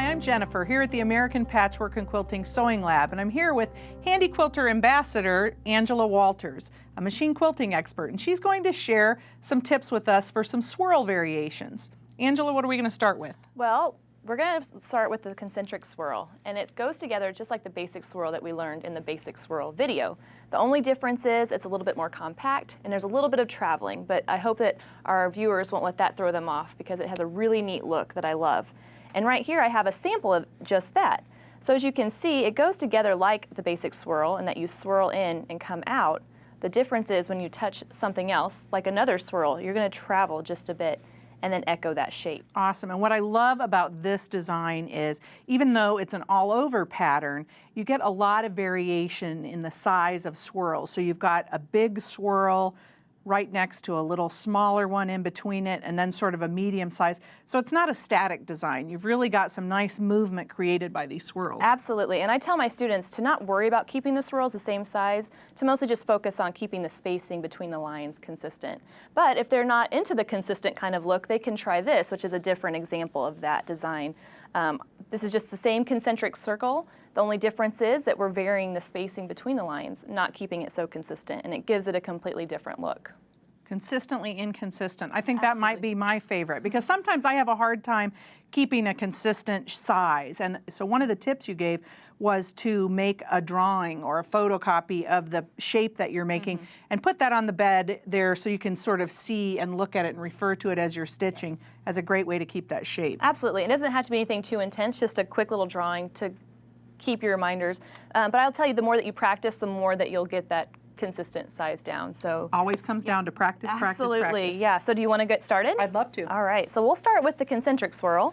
Hi, I'm Jennifer here at the American Patchwork and Quilting Sewing Lab, and I'm here with Handi Quilter Ambassador Angela Walters, a machine quilting expert, and she's going to share some tips with us for some swirl variations. Angela, what are we going to start with? Well, we're going to start with the concentric swirl, and it goes together just like the basic swirl that we learned in the basic swirl video. The only difference is it's a little bit more compact and there's a little bit of traveling, but I hope that our viewers won't let that throw them off because it has a really neat look that I love. And right here I have a sample of just that. So as you can see, it goes together like the basic swirl in that you swirl in and come out. The difference is when you touch something else, like another swirl, you're going to travel just a bit and then echo that shape. Awesome. And what I love about this design is, even though it's an all-over pattern, you get a lot of variation in the size of swirls. So you've got a big swirl right next to a little smaller one in between it, and then sort of a medium size. So it's not a static design. You've really got some nice movement created by these swirls. Absolutely, and I tell my students to not worry about keeping the swirls the same size, to mostly just focus on keeping the spacing between the lines consistent. But if they're not into the consistent kind of look, they can try this, which is a different example of that design. This is just the same concentric circle. The only difference is that we're varying the spacing between the lines, not keeping it so consistent, and it gives it a completely different look. Consistently inconsistent. I think that might be my favorite because sometimes I have a hard time keeping a consistent size. And so one of the tips you gave was to make a drawing or a photocopy of the shape that you're making and put that on the bed there so you can sort of see and look at it and refer to it as you're stitching as a great way to keep that shape. Absolutely. It doesn't have to be anything too intense, just a quick little drawing to keep your reminders. But I'll tell you, the more that you practice, the more that you'll get that consistent size down. So always comes down to practice, absolutely, practice. Yeah. So do you want to get started? I'd love to. All right. So we'll start with the concentric swirl,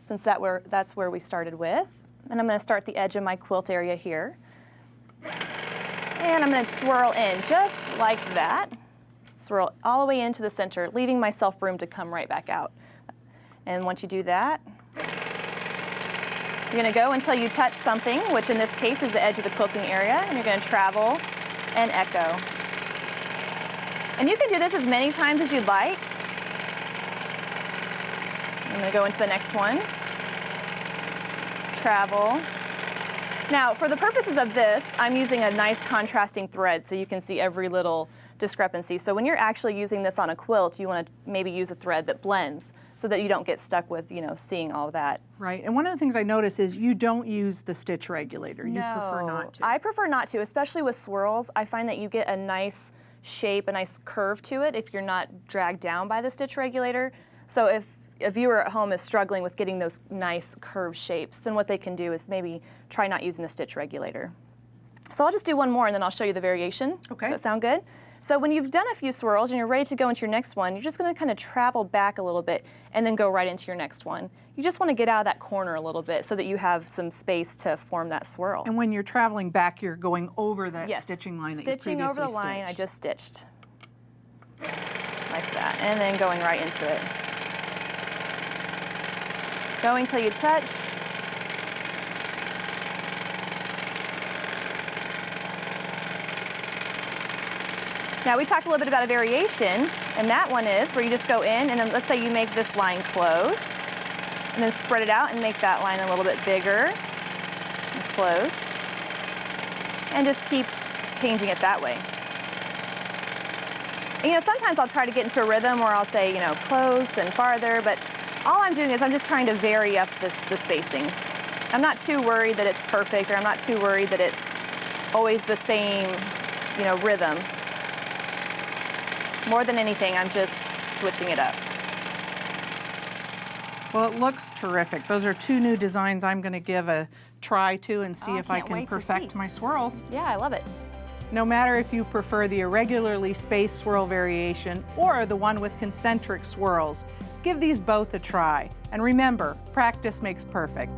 since that's where we started with. And I'm going to start the edge of my quilt area here. And I'm going to swirl in just like that. Swirl all the way into the center, leaving myself room to come right back out. And once you do that, you're going to go until you touch something, which in this case is the edge of the quilting area, and you're going to travel and echo. And you can do this as many times as you'd like. I'm going to go into the next one. Travel. Now, for the purposes of this, I'm using a nice contrasting thread so you can see every little discrepancy. So when you're actually using this on a quilt, you want to maybe use a thread that blends so that you don't get stuck with, seeing all of that. Right, and one of the things I notice is you don't use the stitch regulator. You prefer not to. I prefer not to, especially with swirls. I find that you get a nice shape, a nice curve to it if you're not dragged down by the stitch regulator. So if a viewer at home is struggling with getting those nice curved shapes, then what they can do is maybe try not using the stitch regulator. So I'll just do one more and then I'll show you the variation. Okay. Does that sound good? So when you've done a few swirls and you're ready to go into your next one, you're just going to kind of travel back a little bit and then go right into your next one. You just want to get out of that corner a little bit so that you have some space to form that swirl. And when you're traveling back, you're going over that stitching line that you previously stitching over the line I just stitched. Like that. And then going right into it. Going till you touch. Now we talked a little bit about a variation, and that one is where you just go in and then let's say you make this line close, and then spread it out and make that line a little bit bigger and close, and just keep changing it that way. And, sometimes I'll try to get into a rhythm where I'll say, close and farther, but all I'm doing is I'm just trying to vary up the spacing. I'm not too worried that it's perfect, or I'm not too worried that it's always the same, rhythm. More than anything, I'm just switching it up. Well, it looks terrific. Those are two new designs I'm going to give a try to and see if I can perfect my swirls. Yeah, I love it. No matter if you prefer the irregularly spaced swirl variation or the one with concentric swirls, give these both a try. And remember, practice makes perfect.